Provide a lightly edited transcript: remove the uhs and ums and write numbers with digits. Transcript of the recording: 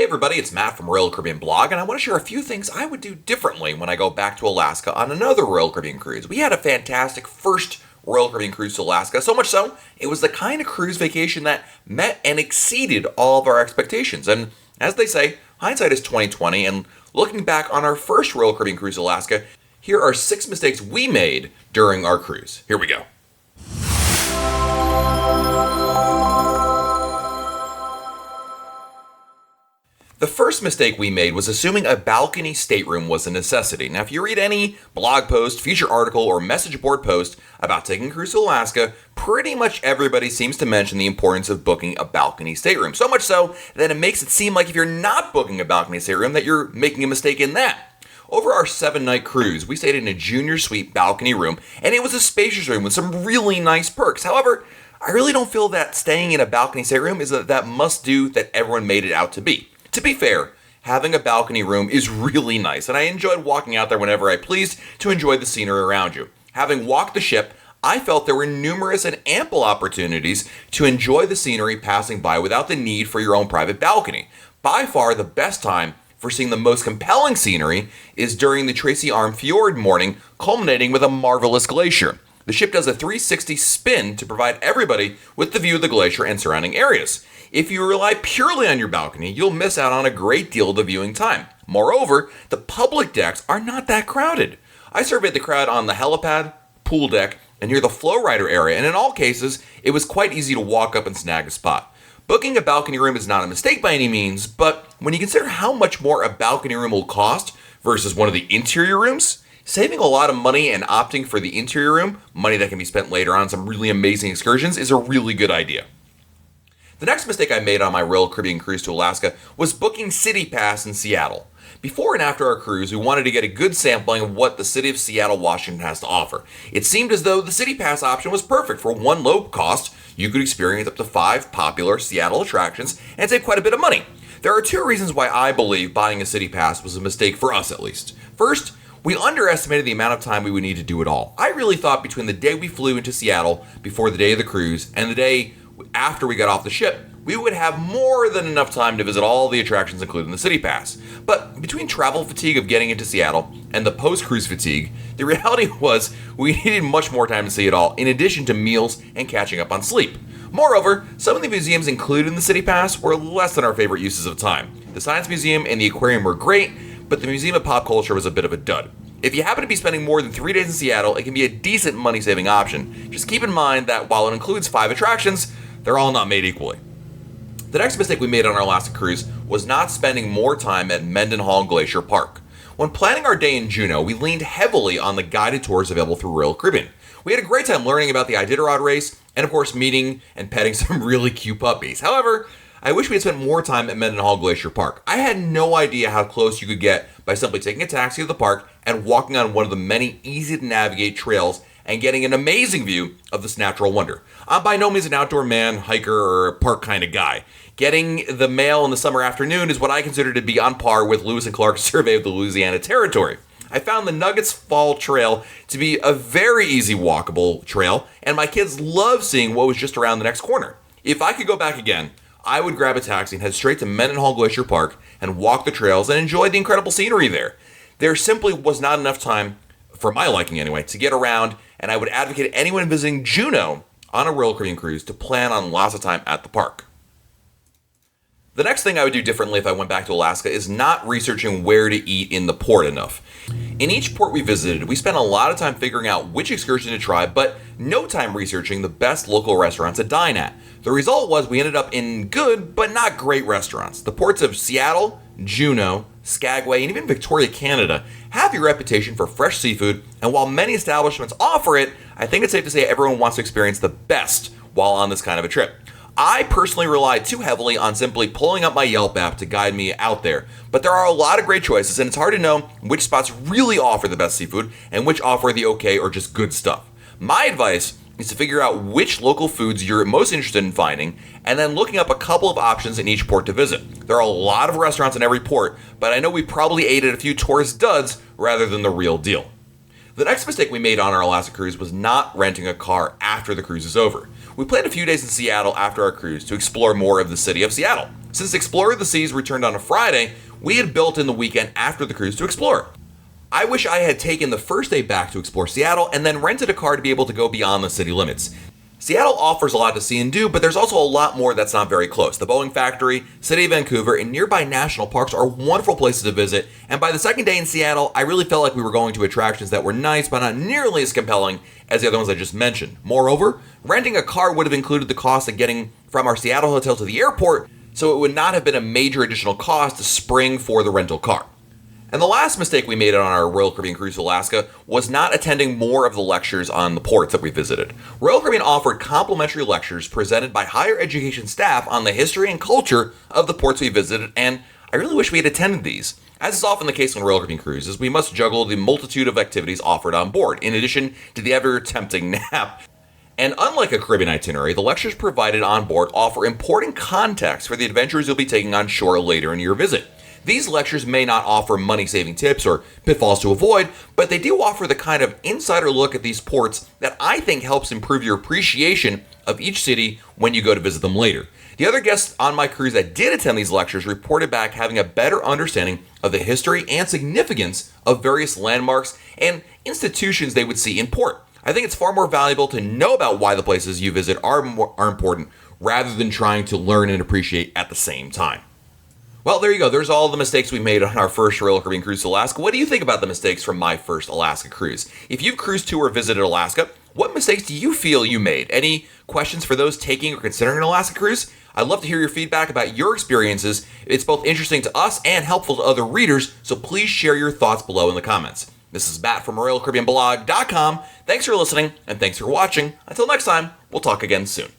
everybody, it's Matt from Royal Caribbean Blog, and I want to share a few things I would do differently when I go back to Alaska on another Royal Caribbean cruise. We had a fantastic first Royal Caribbean cruise to Alaska, so much so, it was the kind of cruise vacation that met and exceeded all of our expectations. And as they say, hindsight is 20/20, and looking back on our first Royal Caribbean cruise to Alaska, here are 6 mistakes we made during our cruise. Here we go. The first mistake we made was assuming a balcony stateroom was a necessity. Now, if you read any blog post, feature article, or message board post about taking a cruise to Alaska, pretty much everybody seems to mention the importance of booking a balcony stateroom. So much so that it makes it seem like if you're not booking a balcony stateroom, that you're making a mistake in that. Over our 7-night cruise, we stayed in a junior suite balcony room, and it was a spacious room with some really nice perks. However, I really don't feel that staying in a balcony stateroom is that must-do that everyone made it out to be. To be fair, having a balcony room is really nice, and I enjoyed walking out there whenever I pleased to enjoy the scenery around you. Having walked the ship, I felt there were numerous and ample opportunities to enjoy the scenery passing by without the need for your own private balcony. By far, the best time for seeing the most compelling scenery is during the Tracy Arm Fjord morning, culminating with a marvelous glacier. The ship does a 360 spin to provide everybody with the view of the glacier and surrounding areas. If you rely purely on your balcony, you'll miss out on a great deal of the viewing time. Moreover, the public decks are not that crowded. I surveyed the crowd on the helipad, pool deck, and near the flow rider area, and in all cases, it was quite easy to walk up and snag a spot. Booking a balcony room is not a mistake by any means, but when you consider how much more a balcony room will cost versus one of the interior rooms, saving a lot of money and opting for the interior room, money that can be spent later on some really amazing excursions, is a really good idea. The next mistake I made on my Royal Caribbean cruise to Alaska was booking City Pass in Seattle. Before and after our cruise, we wanted to get a good sampling of what the city of Seattle, Washington has to offer. It seemed as though the City Pass option was perfect. For one low cost, you could experience up to 5 popular Seattle attractions and save quite a bit of money. There are 2 reasons why I believe buying a City Pass was a mistake for us at least. First, we underestimated the amount of time we would need to do it all. I really thought between the day we flew into Seattle before the day of the cruise and the day after we got off the ship, we would have more than enough time to visit all the attractions included in the City Pass. But between travel fatigue of getting into Seattle and the post-cruise fatigue, the reality was we needed much more time to see it all, in addition to meals and catching up on sleep. Moreover, some of the museums included in the City Pass were less than our favorite uses of time. The Science Museum and the Aquarium were great, but the Museum of Pop Culture was a bit of a dud. If you happen to be spending more than 3 days in Seattle, it can be a decent money-saving option. Just keep in mind that while it includes 5 attractions, they're all not made equally. The next mistake we made on our Alaska cruise was not spending more time at Mendenhall Glacier Park. When planning our day in Juneau, we leaned heavily on the guided tours available through Royal Caribbean. We had a great time learning about the Iditarod race, and of course meeting and petting some really cute puppies. However, I wish we had spent more time at Mendenhall Glacier Park. I had no idea how close you could get by simply taking a taxi to the park and walking on one of the many easy-to-navigate trails and getting an amazing view of this natural wonder. I'm by no means an outdoor man, hiker, or park kind of guy. Getting the mail in the summer afternoon is what I consider to be on par with Lewis and Clark's survey of the Louisiana Territory. I found the Nuggets Fall Trail to be a very easy walkable trail, and my kids love seeing what was just around the next corner. If I could go back again, I would grab a taxi and head straight to Mendenhall Glacier Park and walk the trails and enjoy the incredible scenery there. There simply was not enough time, for my liking anyway, to get around, and I would advocate anyone visiting Juneau on a Royal Caribbean cruise to plan on lots of time at the park. The next thing I would do differently if I went back to Alaska is not researching where to eat in the port enough. In each port we visited, we spent a lot of time figuring out which excursion to try, but no time researching the best local restaurants to dine at. The result was we ended up in good, but not great restaurants. The ports of Seattle, Juneau, Skagway, and even Victoria, Canada have a reputation for fresh seafood, and while many establishments offer it, I think it's safe to say everyone wants to experience the best while on this kind of a trip. I personally rely too heavily on simply pulling up my Yelp app to guide me out there, but there are a lot of great choices, and it's hard to know which spots really offer the best seafood and which offer the okay or just good stuff. My advice is to figure out which local foods you're most interested in finding, and then looking up a couple of options in each port to visit. There are a lot of restaurants in every port, but I know we probably ate at a few tourist duds rather than the real deal. The next mistake we made on our Alaska cruise was not renting a car after the cruise is over. We planned a few days in Seattle after our cruise to explore more of the city of Seattle. Since Explorer of the Seas returned on a Friday, we had built in the weekend after the cruise to explore. I wish I had taken the first day back to explore Seattle and then rented a car to be able to go beyond the city limits. Seattle offers a lot to see and do, but there's also a lot more that's not very close. The Boeing Factory, City of Vancouver, and nearby national parks are wonderful places to visit, and by the second day in Seattle, I really felt like we were going to attractions that were nice but not nearly as compelling as the other ones I just mentioned. Moreover, renting a car would have included the cost of getting from our Seattle hotel to the airport, so it would not have been a major additional cost to spring for the rental car. And the last mistake we made on our Royal Caribbean cruise to Alaska was not attending more of the lectures on the ports that we visited. Royal Caribbean offered complimentary lectures presented by higher education staff on the history and culture of the ports we visited, and I really wish we had attended these. As is often the case on Royal Caribbean cruises, we must juggle the multitude of activities offered on board, in addition to the ever-tempting nap. And unlike a Caribbean itinerary, the lectures provided on board offer important context for the adventures you'll be taking on shore later in your visit. These lectures may not offer money-saving tips or pitfalls to avoid, but they do offer the kind of insider look at these ports that I think helps improve your appreciation of each city when you go to visit them later. The other guests on my cruise that did attend these lectures reported back having a better understanding of the history and significance of various landmarks and institutions they would see in port. I think it's far more valuable to know about why the places you visit are important rather than trying to learn and appreciate at the same time. Well, there you go. There's all the mistakes we made on our first Royal Caribbean cruise to Alaska. What do you think about the mistakes from my first Alaska cruise? If you've cruised to or visited Alaska, what mistakes do you feel you made? Any questions for those taking or considering an Alaska cruise? I'd love to hear your feedback about your experiences. It's both interesting to us and helpful to other readers, so please share your thoughts below in the comments. This is Matt from RoyalCaribbeanBlog.com. Thanks for listening, and thanks for watching. Until next time, we'll talk again soon.